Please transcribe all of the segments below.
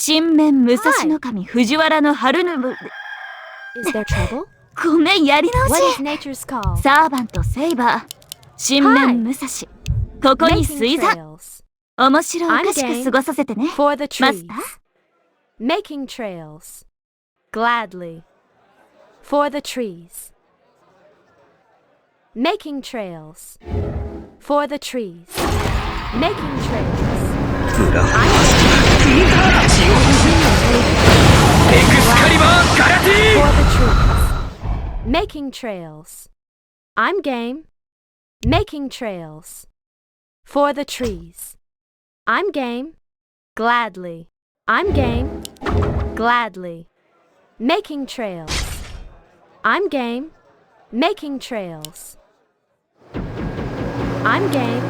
新面武蔵の神藤原の春のぶ Is there trouble? ごめん、やり直 What is し。 nature's call? サーバントセイバー新面武蔵、ここに Making 水座 trails. 面白おかし I'm く game 過ごさせてね For the マス trees. ター Making trails. Gladly. For the trees. Making trails. For the trees. Making trails. ブラフマスターエクスカリバーガラティ For the trees. Making trails. I'm game. Making trails. For the trees. I'm game. Gladly. I'm game. Gladly. Making trails. I'm game. Making trails. I'm game.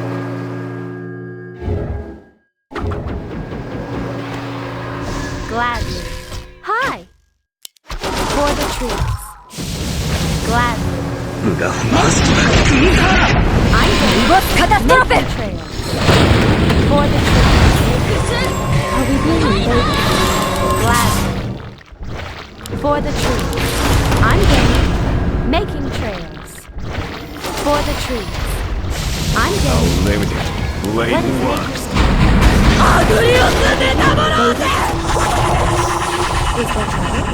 Gladly. Hi. For the trees. Gladly. ブラフマスター I'm game. Making trails. For the trees. Are we being invaded? Gladly. For the trees. I'm game. Making trails. For the trees. I'm game. Unlimited What Blade is War nature's call? アグリオスネタボローゼ Is there trouble?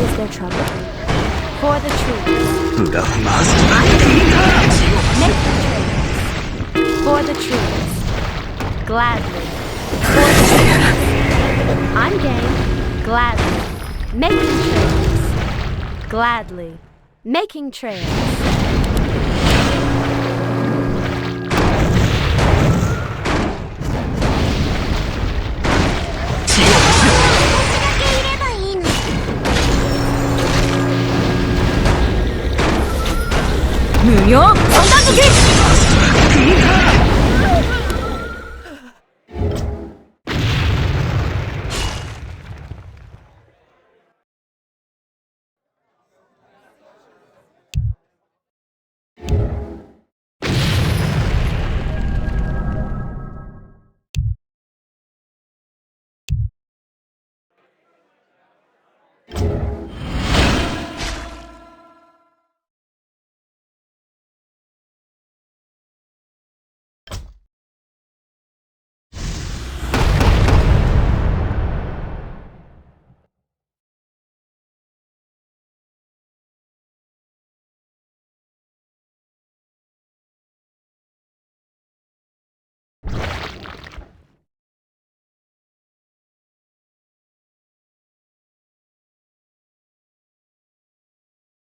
Is there trouble? For the trees. ブラフマスタ I'm game. Making trails. For the trees. Gladly. For the trees. I'm game. Gladly. Making trails. Gladly. Making trails.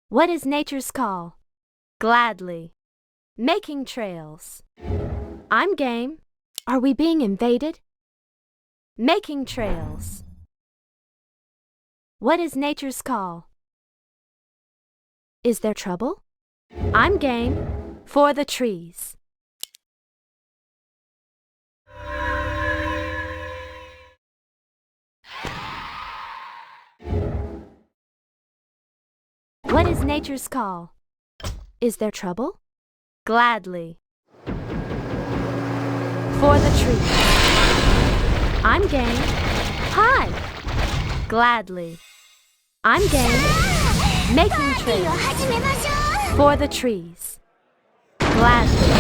What is nature's call? Gladly. Making trails. I'm game. Are we being invaded? Making trails. What is nature's call? Is there trouble? I'm game. For the trees. What is nature's call? Is there trouble? Gladly. For the trees. I'm game. Hi. Gladly. I'm game. Making trails. For the trees. Gladly.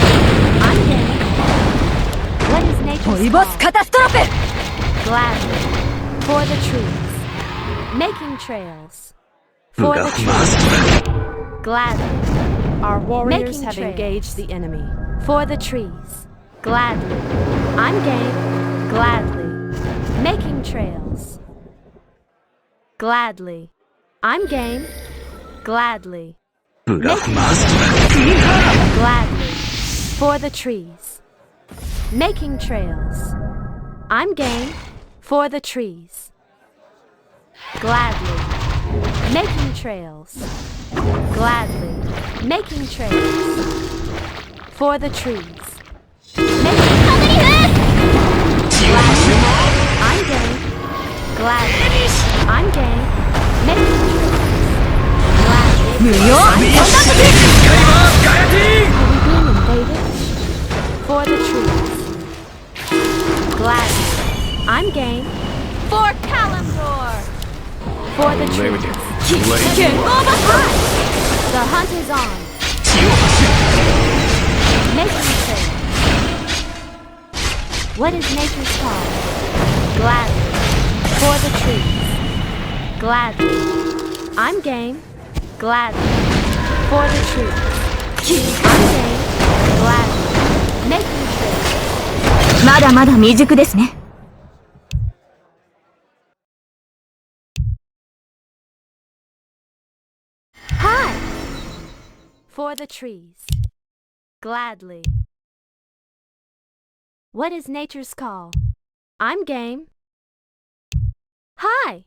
I'm game. What is nature's call? Gladly. For the trees. Making trails. For the trees. Gladly. Our warriors Making have trails. engaged the enemy. For the trees. Gladly. I'm game. Gladly. Making trails. Gladly. I'm game. Gladly. ブラフマスター Gladly. For the trees. Making trails. I'm game. For the trees. Gladly. Making trails. Gladly. Making trails. For the trees. Making Gladly. I'm game. Gladly. I'm game. Making trails. Gladly. 無用 I'm エクスカリバーガラティ Are we being invaded? For the trees. Gladly. I'm game. For Kalimdor. For the trees. The hunt is on. Making trail. What is nature's call? Gladly. For the trees. Gladly. I'm game. Gladly. For the trees. I'm game. Gladly. Making trail. まだまだ未熟ですね。Hi! For the trees. Gladly. What is nature's call? I'm game. Hi!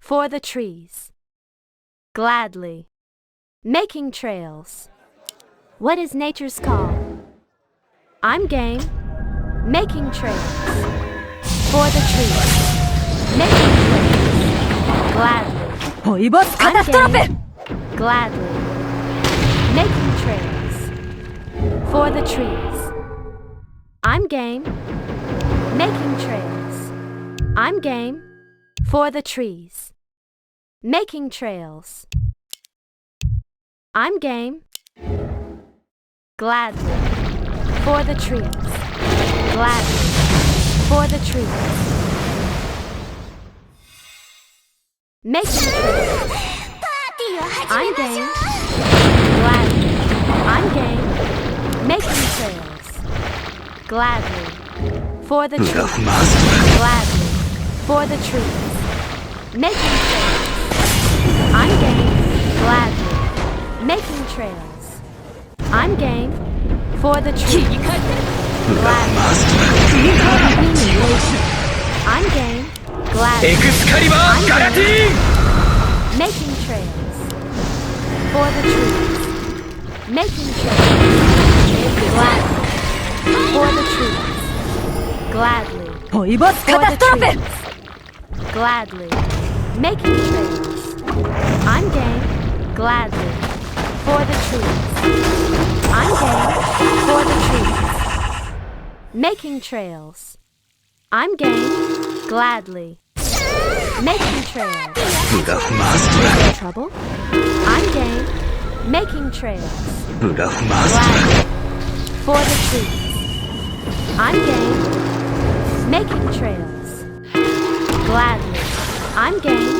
For the trees. Gladly. Making trails. What is nature's call? I'm game. Making trails. For the trees. Making trails. Gladly. I'm game. Gladly. Making trails. For the trees. I'm game. Making trails. I'm game. For the trees. Making trails. I'm game. Gladly. For the trees. Gladly. For the trees. Making trails. I'm game. Gladly. I'm game. Making trails. Gladly. For the trees. Gladly. For the trees. Making trails. I'm game. Gladly. Making trails. I'm game. For the trees. Gladly. I'm game. Gladly. I'm game. Making trails. For the trees. Making trails. Gladly. For the trees. Gladly. For the trees. Gladly. Making trails. I'm game. Gladly. For the trees. I'm game. For the trees. Making trails. I'm game. Gladly. Making trails. Is there trouble? I'm game. Making trails. Gladly. For the trees. I'm game. Making trails. Gladly. I'm game.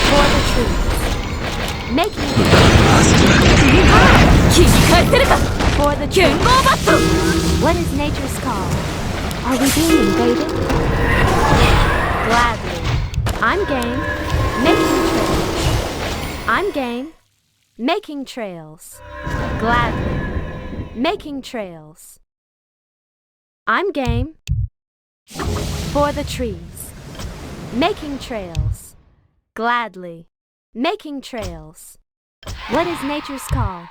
For the trees. Making trails. For the trees. What is nature's call? Are we being invaded? Gladly. I'm game. Making trails. I'm game. Making trails. Gladly. Making trails. I'm game. For the trees. Making trails. Gladly. Making trails. What is nature's call?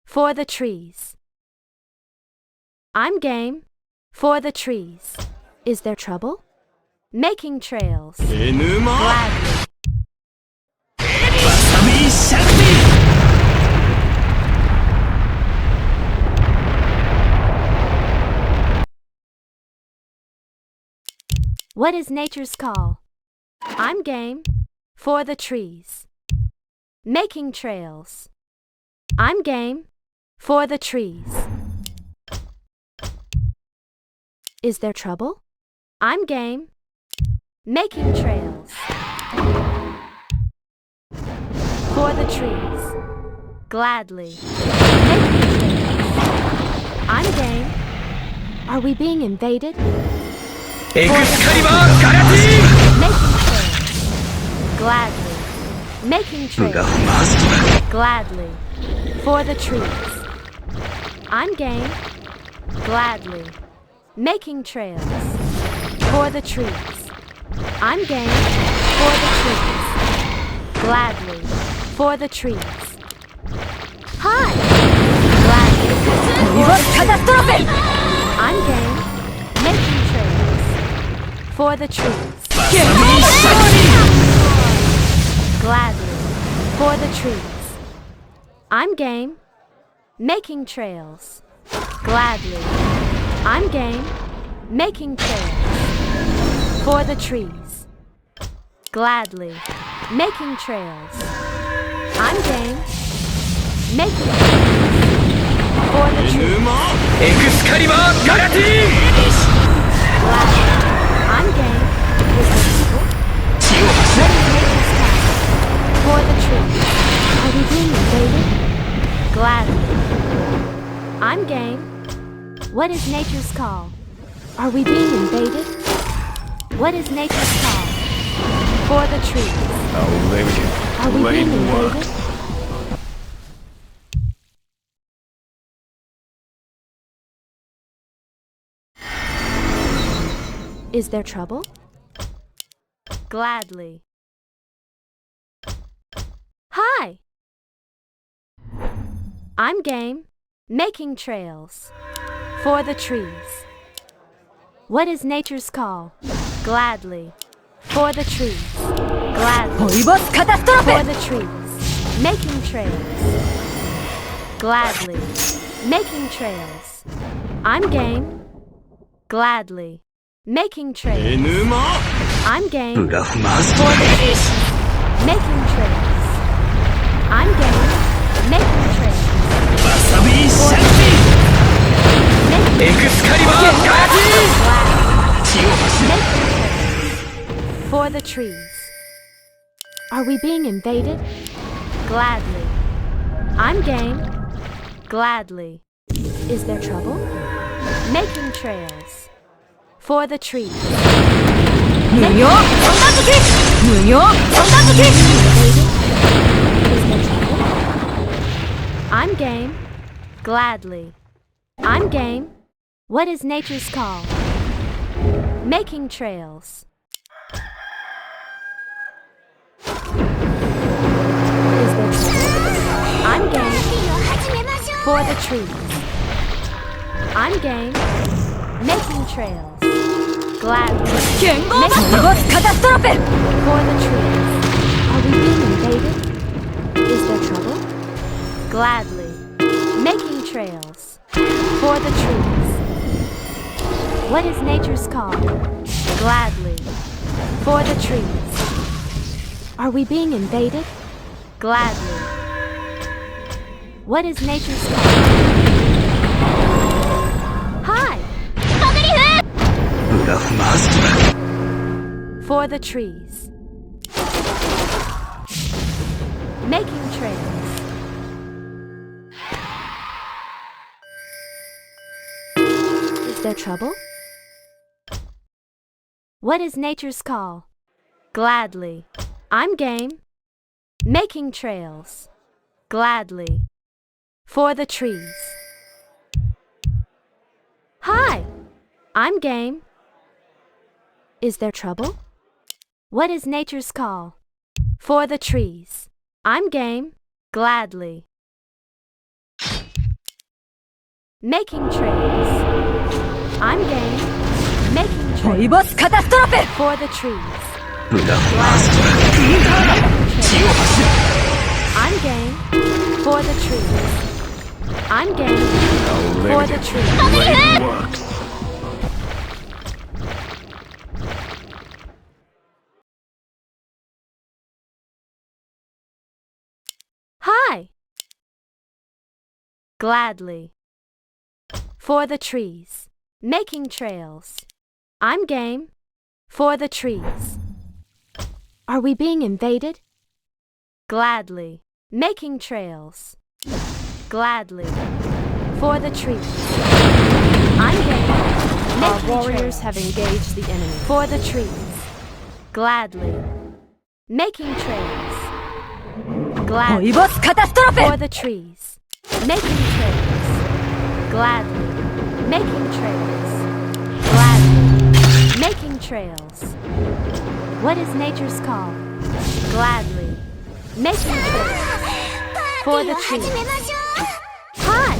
For the trees. I'm game. For the trees. Is there trouble? Making trails. Gladly. What is nature's call? I'm game. For the trees. Making trails. I'm game. For the trees. Is there trouble? I'm game. Making trails. For the trees. Gladly. Making trails. I'm game. Are we being invaded? Making trails. Gladly. Making trails. Gladly. For the trees. I'm game. Gladly. Making trails. For the trees. I'm game. For the trees. Gladly. For the trees. Hi! Gladly. I'm game. Making trails. For the trees. Gladly. For the trees. I'm game. Making trails. Gladly. I'm game. Making trails. For the trees. Gladly. Making trails. I'm game. Making trails. For the trees. エクスカリバーガラティ Gladly. I'm game. Is there trouble? 血を発 What is nature's time? For the trees. Are we being invaded? Gladly. I'm game. What is nature's call? Are we being invaded? What is nature's call? For the trees. I'll let you. Are we Let being it work. invaded? Is there trouble? Gladly. Hi! I'm game. Making trails. For the trees. What is nature's call? Gladly. For the trees. Gladly. ホイボスカタストロ For フ the trees. Making trails. Gladly. Making trails. I'm game. Gladly. Making trails. 犬も I'm ブ game. ラフマスト For the trees. Making trails. I'm game. Making trails. わさびシャンキ Making エクスカリバーガラティ Gladly. 血を発 Making trails. For the trees. Are we being invaded? Gladly. I'm game. Gladly. Is there trouble? Making trails. For the trees. 無用三段突き無用三段突き Is there trouble? I'm game. Gladly. I'm game. What is nature's call? Making trails. Is there trouble? I'm game. For the trees. I'm game. Making trails. Gladly. 剣豪ホイボスカタストロフ For the trees. Are we being invaded? Is there trouble? Gladly. Making trails. For the trees. What is nature's call? Gladly. For the trees. Are we being invaded? Gladly. What is nature's call? Hi! ブラフマスト For the trees. Making trails. Is there trouble? What is nature's call? Gladly. I'm game. Making trails. Gladly. For the trees. Hi! I'm game. Is there trouble? What is nature's call? For the trees. I'm game. Gladly. Making trails. I'm game. Making ホイ trails. ボスカタストロフ For the trees. ブラフマスト 血を発 I'm game. For the trees. I'm game. For the trees. Let it work. Hi! Gladly. For the trees. Making trails. I'm game. For the trees. Are we being invaded? Gladly. Making trails. Gladly. For the trees. I'm game. Our Making warriors trails. have engaged the enemy. For the trees. Gladly. Making trails. ホ Gladly. イボスカタストロフ For the trees. Making trails. Gladly. Making trails. Gladly. Making trails. What is nature's call? Gladly. Making trails. For the trees. Hi!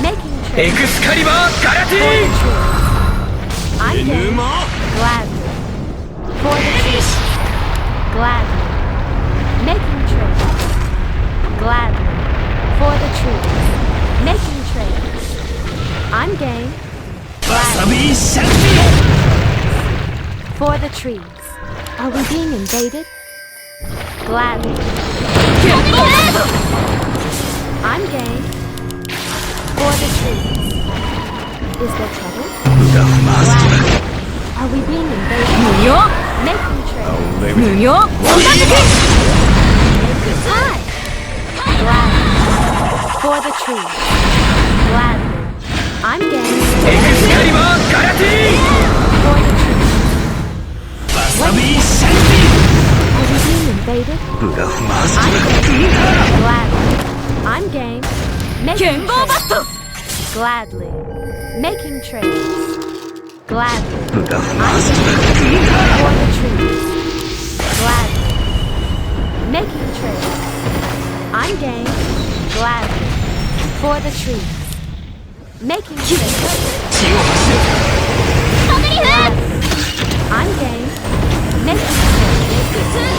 Making エ trails. クスカリバーガラテ For the ィ trees. I'm 犬 game. も Gladly. For the trees. Gladly. Making trails. Gladly. For the trees. Making trails. I'm game. わさびシャンキ For the trees. Are we being invaded? Gladly. I'm game. For the trees. Is there trouble? Gladly. Are we being invaded? 無用 Making trade. 無用そんな時 Hi. Gladly. For the trees. Gladly. I'm game. エクスカリバーガラティ For the trees. ーわさびシャン Are we being invaded? ブラフマス I'm game. Gladly. I'm game. Making 剣豪バッ trade. ト Gladly. Making trades. Gladly. ブラフマ I'm ス game. For the trees. Gladly. Making trades. I'm game. Gladly. For the trees. Making trades. 血を走る Gladly. I'm game. Making trades.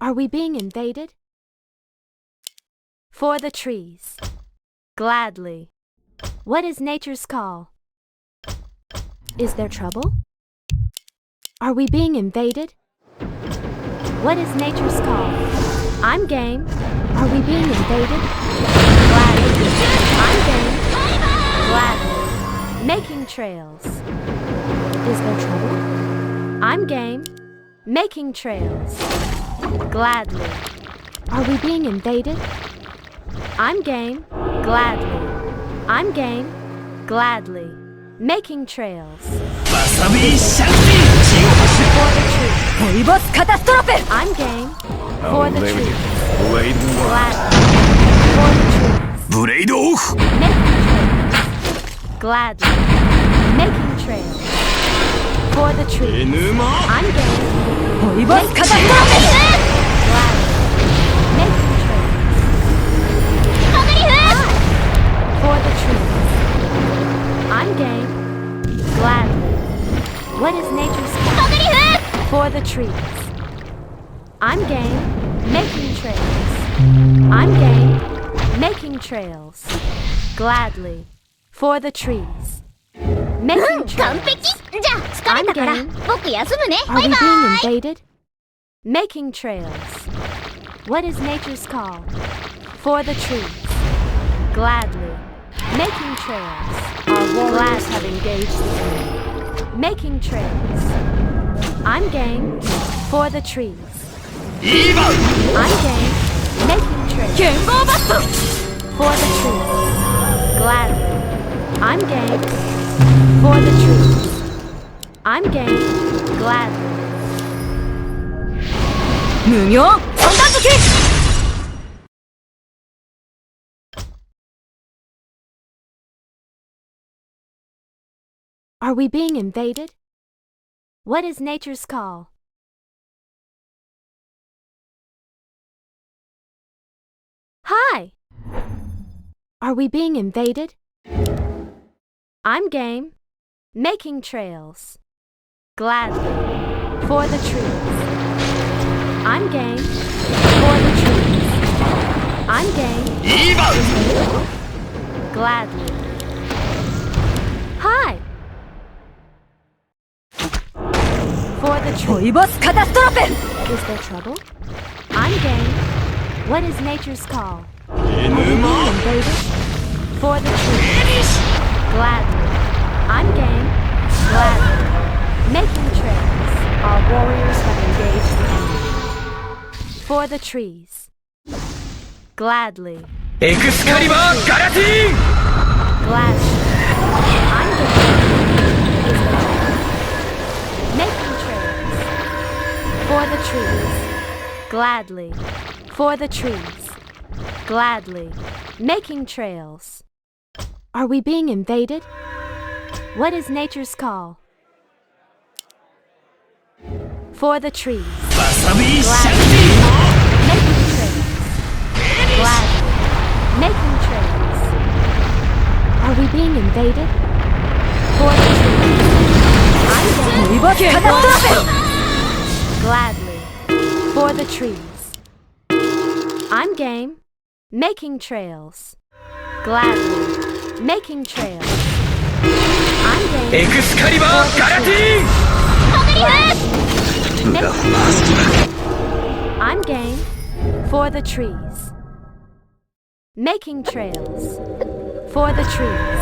Are we being invaded? For the trees. Gladly. What is nature's call? Is there trouble? Are we being invaded? What is nature's call? I'm game. Are we being invaded? Gladly. I'm game. Gladly. Making trails. Is there trouble? I'm game. Making trails. Gladly. Are we being invaded? I'm game. Gladly. I'm game. Gladly. Making trails. わさびシャンティ血を走 For the trees. 恋ボスカタストロフェ I'm game. For the trees. るブレイド Gladly. For the trees. ブレイドオフ Making trails. Gladly. Making trails. For the trees. 沼 I'm game. 恋ボスカタストロフェ Gladly. Making trails. For the trees. I'm game. Gladly. What is nature's call? For the trees. I'm game. Making trails. I'm game. Making trails. Gladly. For the trees. Making 完 trails. 璧じゃあ疲れたから I'm game. 僕休むね Are バイ we バ being イ invaded? Making trails. What is nature's call? For the trees. Gladly. Making trails. Our warriors Gladly. have engaged the enemy. Making trails. I'm game. For the trees. イーバウ I'm game. Making trails. 剣豪バット For the trees. Gladly. I'm game. For the trees. I'm game. Gladly. 無名三段突き Are we being invaded? What is nature's call? Hi! Are we being invaded? I'm game. Making trails. Gladly. For the trees. I'm game. For the trees. I'm game. イーバウ Gladly. Hi! For the trees. 恋ボスカタストロフェ Is there trouble? I'm game. What is nature's call? 沼 Invaded? For the trees. Gladly. I'm game. Gladly. Making trails. Our warriors have engaged the enemy. For the trees. Gladly. エクスカリバーガラティ Gladly. I'm game. Is there trouble? Making trails. For the trees. Gladly. For the trees. Gladly. Making trails. Are we being invaded? What is nature's call? For the trees. わさびシャン Making trails. Gladly. Making trails. Are we being invaded? For the trees. I'm game. 恋ボスカタストロフェ Gladly. For the trees. I'm game. Making trails. Gladly. Making trails. I'm game. エクスカリバーガラティーン I'm game. For the trees. Making trails. For the trees.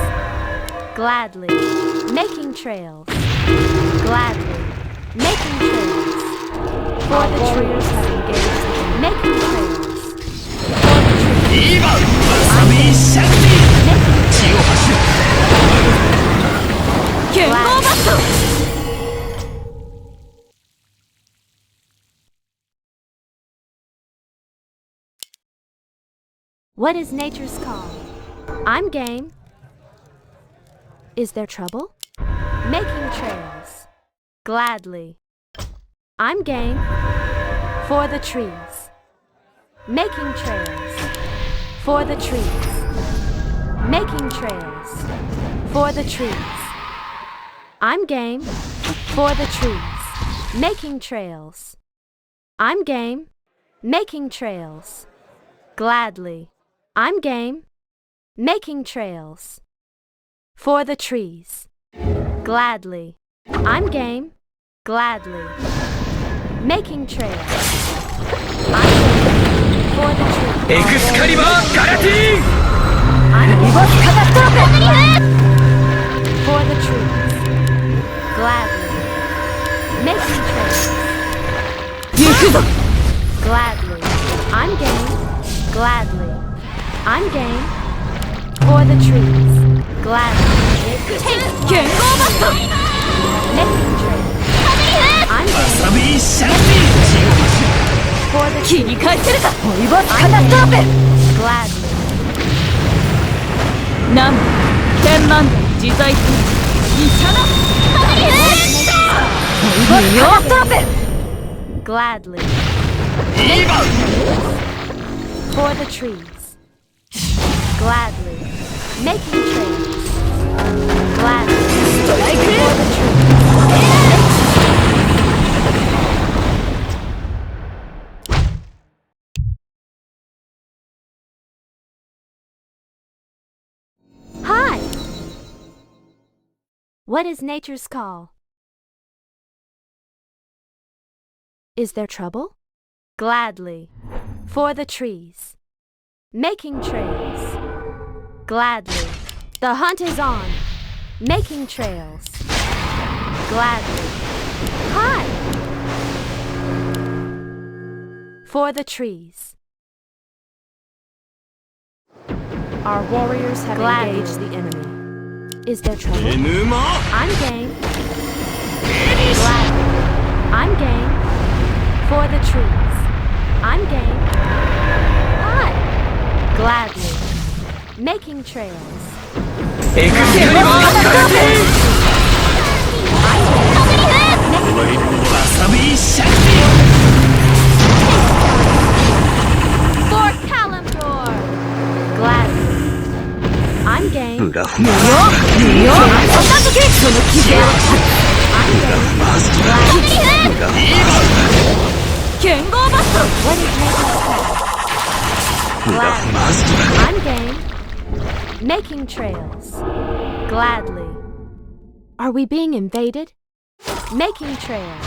Gladly. Making trails. Gladly. Making trails. For the Warriors trees. have engaged. Making trails. For the trees. 今わさびシャンティ血を走る剣豪バット What is nature's call? I'm game. Is there trouble? Making trails. Gladly. I'm game. For the trees. Making trails. For the trees. Making trails. For the trees. I'm game. For the trees. Making trails. I'm game. Making trails. Gladly. I'm game. Making trails. For the trees. Gladly. I'm game. Gladly. Making trails. I'm game. For the trees. エクスカリバーガラティーン I'm game. For the trees. Gladly. Making trails. 行くぞ Gladly. I'm game. Gladly. I'm game. For the trees. Gladly. 剣豪バット Making trails. I'm わ game. さびシャンティ血を走る For the 切 trees. り返せるかホイボスカタストローペ Gladly. 南部天満台自在するイチャナホイボスカタストローペ Gladly. 今 For the trees. Gladly. Making trails. Gladly. For the trees. Hi! What is nature's call? Is there trouble? Gladly. For the trees. Making trails. Gladly. The hunt is on. Making trails. Gladly. Hi! For the trees. Our warriors have Gladly. engaged the enemy. Is there trouble? 沼 I'm game. Gladly. I'm game. For the trees. I'm game. Hi. Gladly. Making trails. エクスカリバーガラティーン わさびシャンティ For Kalimdor. Gladly. I'm game. ブラフ無用無用そんな時その傷を I'm game. 剣豪バット What is nature's call? Gladly. I'm game. Making trails. Gladly. Are we being invaded? Making trails.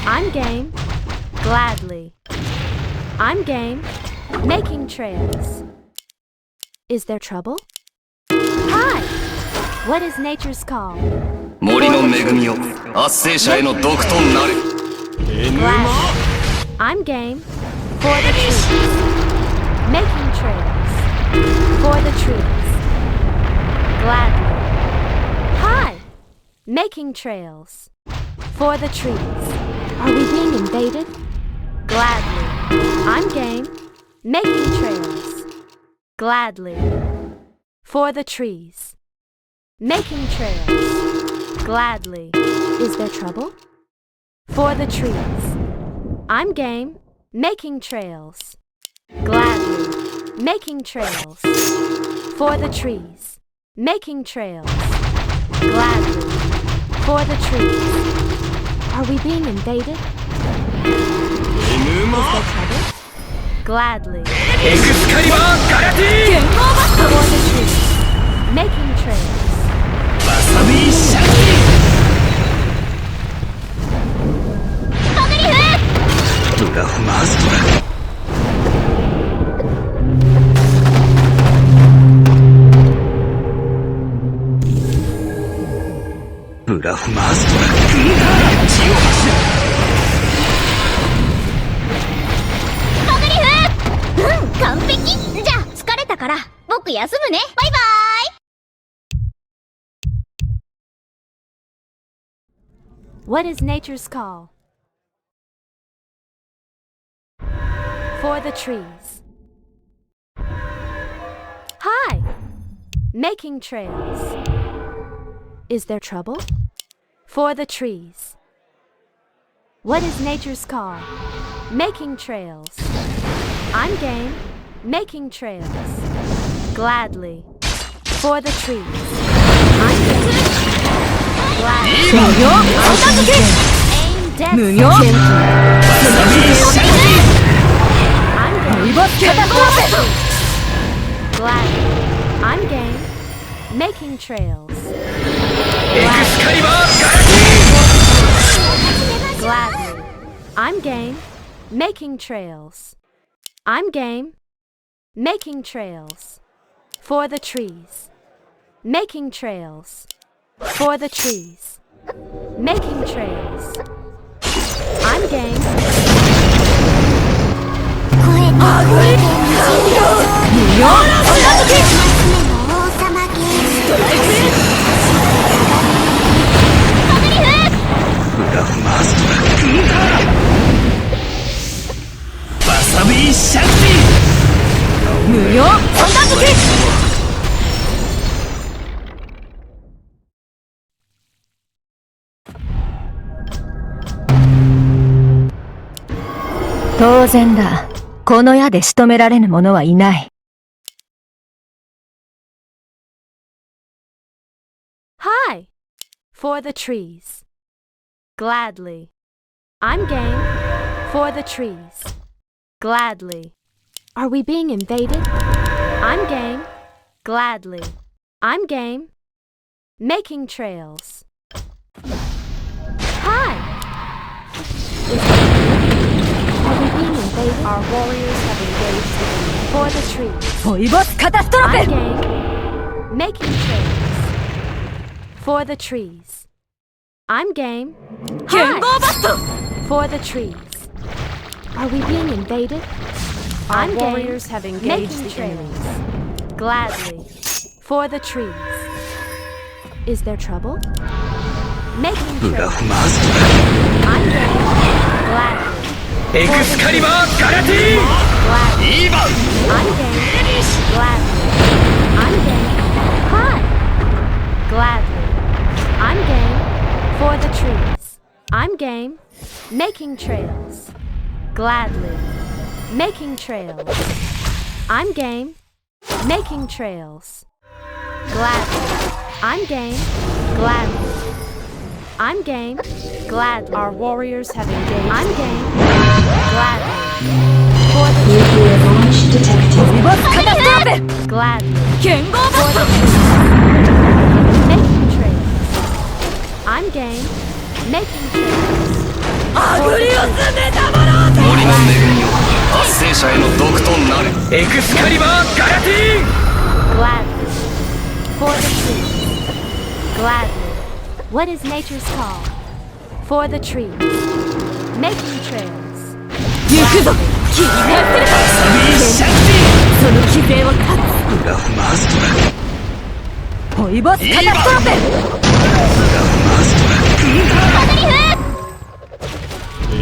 I'm game. Gladly. I'm game. Making trails. Is there trouble? Hi! What is nature's call? 森の恵みを圧政者への毒となれ Gladly. I'm game. For the trees. Making trails. For the trees. Gladly. Hi! Making trails. For the trees. Are we being invaded? Gladly. I'm game. Making trails. Gladly. For the trees. Making trails. Gladly. Is there trouble? For the trees. I'm game. Making trails. Gladly. Making trails. For the trees. Making trails. Gladly. For the trees. Are we being invaded? Is there trouble? Gladly. エクスカリバーガラティ For the trees. Making trails. わさびシャキブラフマストラブラフマストラ血を走る完璧。じゃあ疲れたから僕休むね。バイバイ。 What is nature's call? For the trees. Hi! Making trails. Is there trouble? For the trees. What is nature's call? Making trails. I'm game. Making trails. Gladly. For the trees. I'm game. Gladly. 無料片付け Aim dead. 無料 わさびシャキ I'm game. バスケット Gladly. I'm game. Making trails. エクスカリバーガラティ Gladly. I'm game. Making trails. I'm game. Making trails. For the trees. Making trails. For the trees. Making trails. I'm game. 無料片付け王様ゲブラフマストラわさびシャキ無料片付け当然だ。この矢で仕留められぬ者はいない。Hi. For the trees. Gladly. I'm game. For the trees. Gladly. Are we being invaded? I'm game. Gladly. I'm game. Making trails. Hi. Are we being invaded? Our warriors have engaged the enemy. For the trees. ポイボスカタストロ I'm フ game. Making trails. For the trees. I'm game. 剣豪 Hi. バスト For the trees. Are we being invaded? Our I'm game. warriors have engaged Making the enemy. trails. Gladly. For the trees. Is there trouble? Making ブラ trails. フマスト I'm game. Gladly. ラエクスカリバーガラティ Gladly. イーバン I'm game. Gladly. I'm game. Hi. Gladly. I'm game. For the trees. I'm game. Making trails. Gladly. Making trails. I'm game. Making trails. Gladly. I'm game. Gladly. I'm game. Gladly. Our warriors have engaged. I'm game. Gladly. For the trees. ポイボスカタストロフ Gladly. 剣豪バスト Making trails. I'm game. Making trails. アグリオスメタモロ森の恵みよ発生者への毒となれエクスカリバーガラティ Gladly. For the trees. Gladly. What is nature's call? For the trees. Making trails. 行くぞ君がするサビーシャキその規制を断つブラフマストラポイボスカタストロフブラフマストラ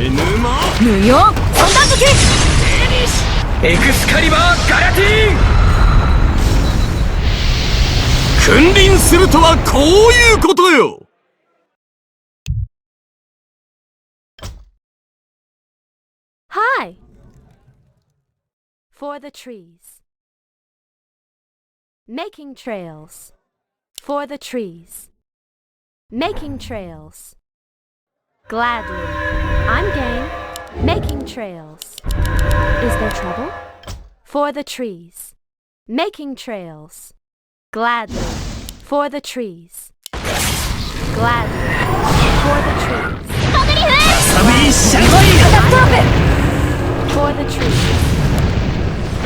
エヌマ無料片付けエクスカリバーガラティ君臨するとはこういうことよ Hi. For the trees. Making trails. For the trees. Making trails. Gladly. I'm game. Making trails. Is there trouble? For the trees. Making trails. Gladly. For the trees. Gladly. For the trees. For the trees.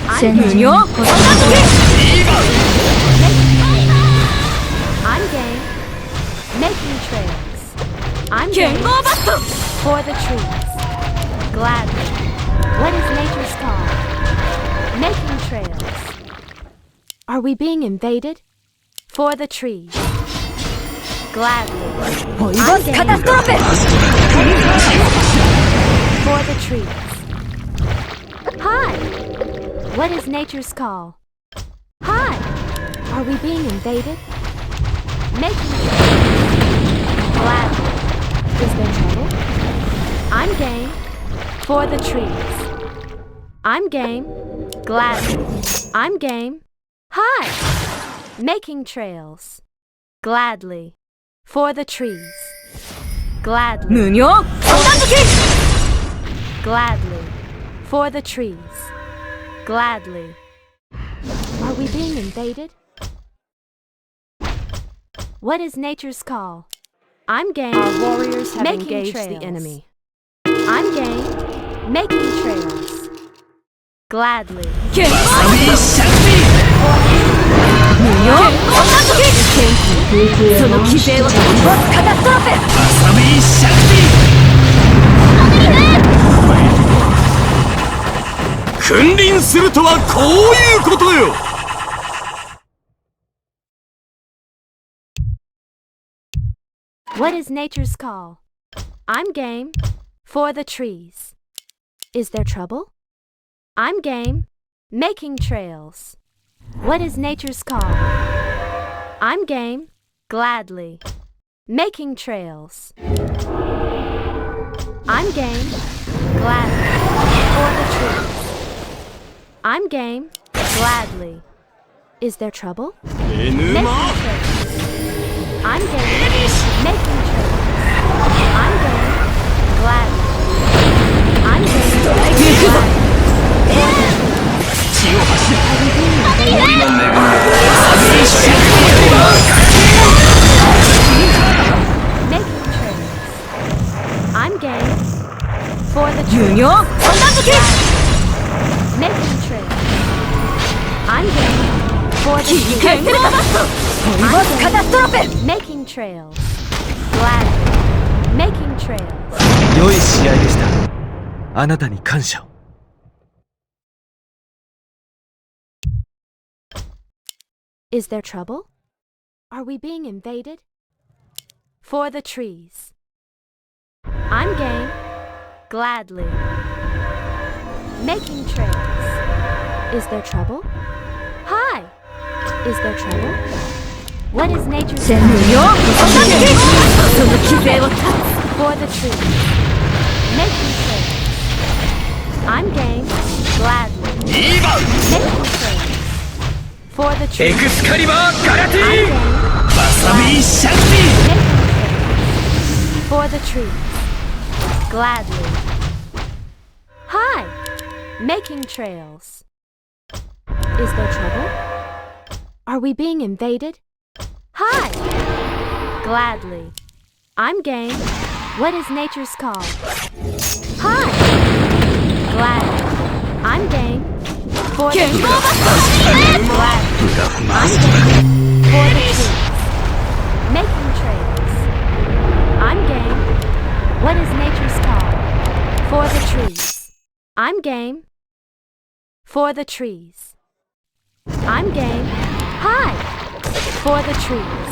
I'm game. I'm game. Making trails. I'm game. For the trees. Gladly. What is nature's call? Making trails. Are we being invaded? For the trees. Gladly. I'm game. For the trees. Hi. What is nature's call? Hi. Are we being invaded? Making trails. Gladly. Is there trouble? I'm game. For the trees. I'm game. Gladly. I'm game. Hi. Making trails. Gladly. For the trees. Gladly. 無料三段突き Gladly. For the trees. Gladly. Are we being invaded? What is nature's call? I'm game. Our warriors have Making engaged trails. the enemy. I'm game. Making trails. Gladly. 剣無料三段突きその規制をボスカタストロフ君臨するとはこういうことよ。What is nature's call? I'm game. For the trees. Is there trouble? I'm game. Making trails. What is nature's call? I'm game. Gladly. Making trails. I'm game. Gladly. For the trees. I'm game. Gladly. Is there trouble? Making trails. I'm game. Making trails. I'm game. Gladly. I'm game. Gladly. 血を走る森の恵みを Making trails. I'm game. For the 無 trees. 料三段突き Making trails. I'm game. For the 切り trees. 返せるかボスカタストロフ Making trails. Gladly. Making trails. 良い試合でした。あなたに感謝を。Is there trouble? Are we being invaded? For the trees. I'm game. Gladly. Making trails. Is there trouble? Hi. Is there trouble? What is nature's 無料三段突きその規制を断つ For the trees. Making trails. I'm game. Gladly. いいバウ Making trails. For the エ trees. クスカリバーガラテ I'm ィ game. バサビーシャンテ Making trails. For the trees. Gladly. Hi. Making trails. Is there trouble? Are we being invaded? Hi. Gladly. I'm game. What is nature's call? Hi. Gladly. I'm game. For the trees. Gladly. I'm game. For the trees. Making trails. I'm game. What is nature's call? For the trees. I'm game. For the trees. I'm game. Hi. For the trees.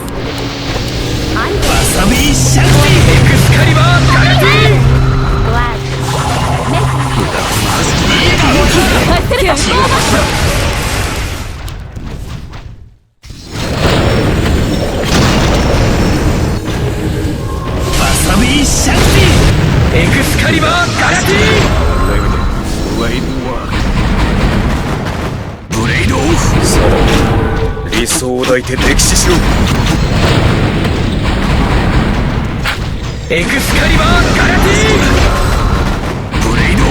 I'm バ game. サビーシャンティエクスカリバーガラティ Gladly. Making trails. 剣無料 バサビーシャンティエクスカリバーガラティブレイドオフ理想を抱いて歴史しろエクスカリバーガラティブレイド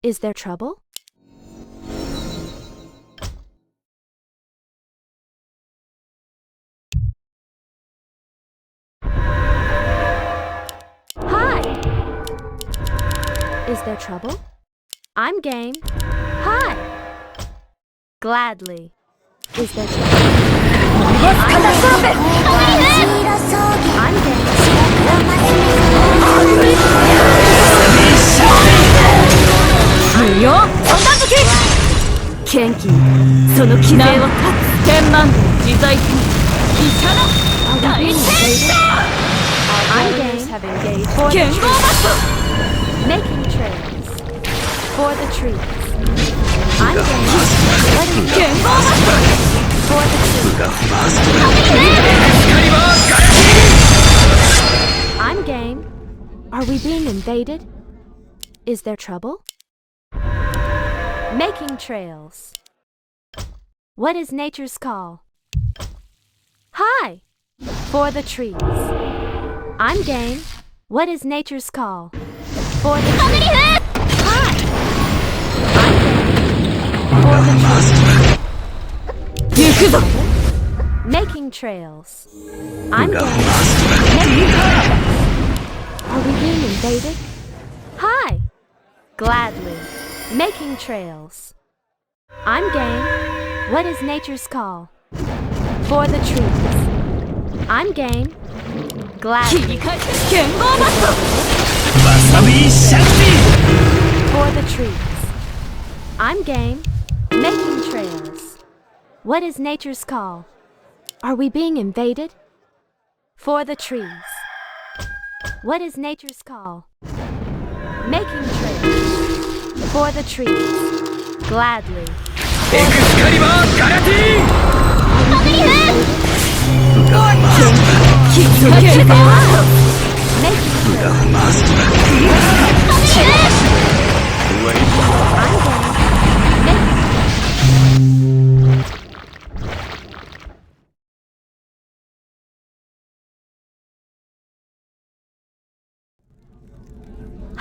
Is there trouble? Hi! Is there trouble? I'm game. Hi! Gladly. Is there trouble? I'm game. 無用女好き剣気その気勢を断つ天満自在天医者だ大戦士 I'm Warriors game. have engaged. For the 剣豪 trees. マスト Making trails. For the trees. I'm game. What is 剣豪マスト for the trees? I'm game. Are we being invaded? Is there trouble? Making trails. What is nature's call? Hi! For the trees. I'm game. What is nature's call? For the trees. Hi! I'm game. For the trees. 行くぞ Making trails. I'm game. Making trails. Are we being invaded? Hi! Gladly. Making trails. I'm game. What is nature's call? For the trees. I'm game. 切 Gladly. り替えて剣豪マスト For the trees. I'm game. Making trails. What is nature's call? Are we being invaded? For the trees. What is nature's call? Making trails. For the trees. Gladly. エクスカリバーガラティ切り替えて剣豪マスト Making trails. I'm game. Making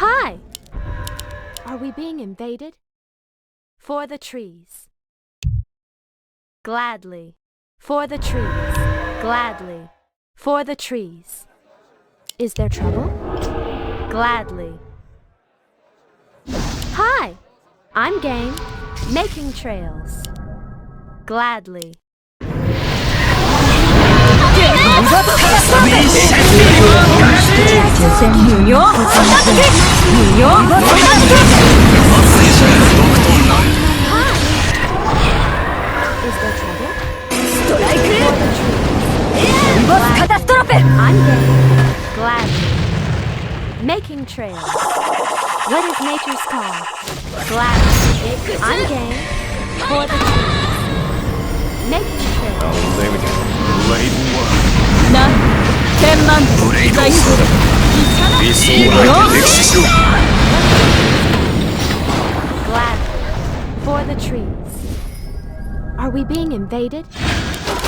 Hi! Are we being invaded? For the trees. Gladly. For the trees. Gladly. For the trees. Is there trouble? Gladly. Hi! I'm game. Making trails. Gladly. 無用女好き無用女好き Is there trouble? ストライク For the trees. ボスカタストロフェ I'm game. Gladly. Making trails. What is nature's call? Gladly. I'm game. For the trees. Making trails. な天満自在天理想は歴史しろ Gladly. For the trees. Are we being invaded?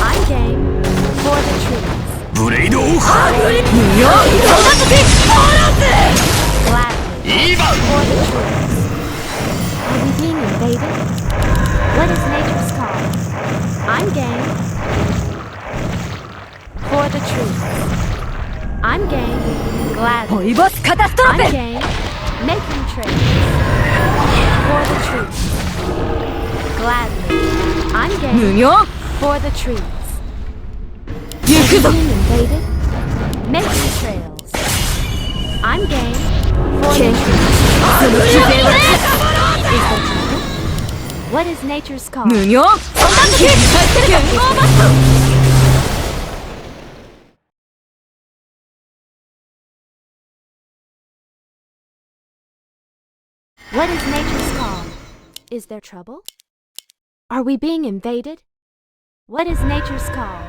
I'm game. For the trees. ブレイドオフ無用女好きオーラス Gladly. イーバン For the trees. Are we being invaded? What is nature's call? I'm game. For the trees. I'm game. Gladly. ホイボスカタストロフ I'm ェ game. Making trails. For the trees. Gladly. I'm 無 game. 用 For the trees. 行くぞ Being invaded. Making trails. I'm game. For the 剣 trees. その気勢を Is there trouble? What is nature's call? 無用女好き剣豪マスト What is nature's call? Is there trouble? Are we being invaded? What is nature's call?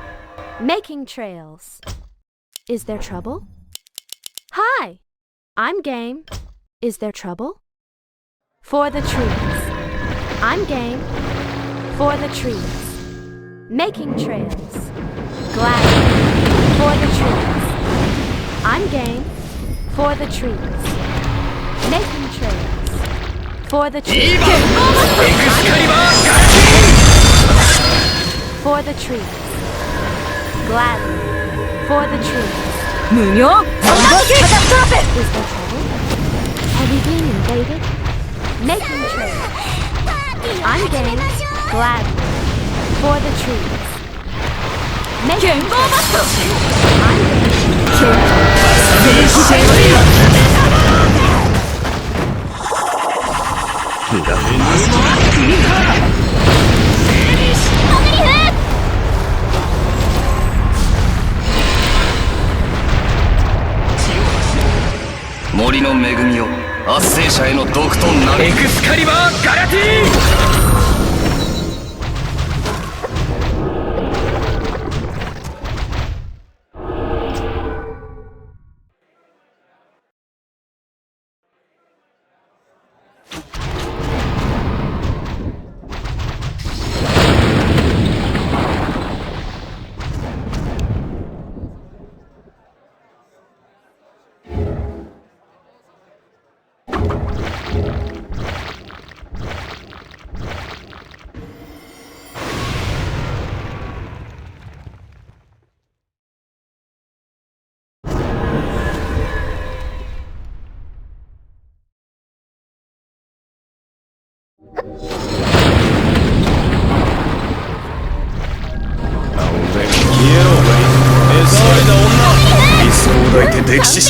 Making trails. Is there trouble? Hi! I'm game. Is there trouble? For the trees. I'm game. For the trees. Making trails. Glad. For the trees. I'm game. For the trees. Making trails. For the trees. For the trees. Gladly. For the trees. 無料三段突きカタストロフ Is there trouble? Are we being invaded? Making trails. I'm game. Gladly. For the trees. 剣 Making 豪バスト I'm game. 森の恵みを圧政者への毒となる。エクスカリバーガラティ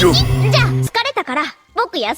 じゃあ疲れたから僕休む